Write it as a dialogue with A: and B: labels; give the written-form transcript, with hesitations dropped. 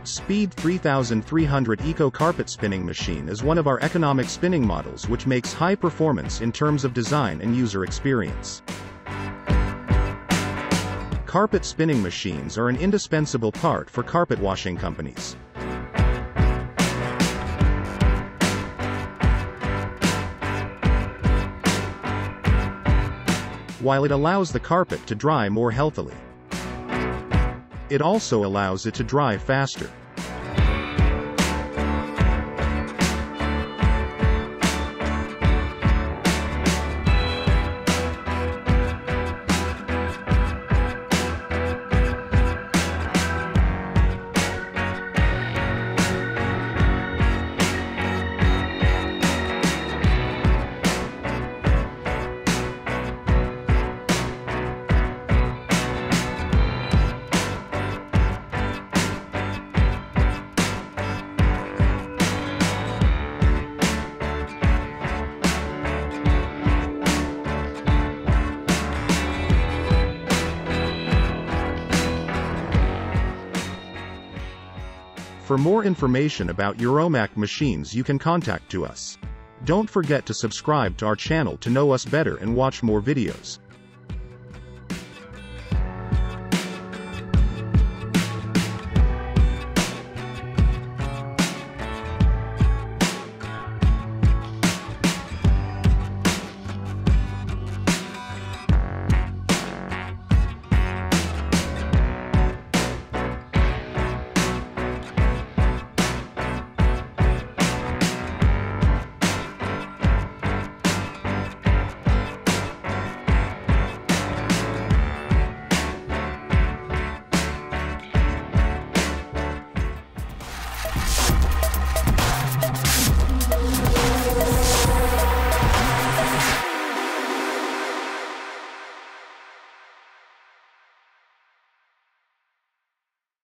A: Speed 3300 Eco Carpet Spinning Machine is one of our economic spinning models which makes high performance in terms of design and user experience. Carpet spinning machines are an indispensable part for carpet washing companies. While it allows the carpet to dry more healthily, it also allows it to dry faster. For more information about Euromak machines, you can contact us. Don't forget to subscribe to our channel to know us better and watch more videos.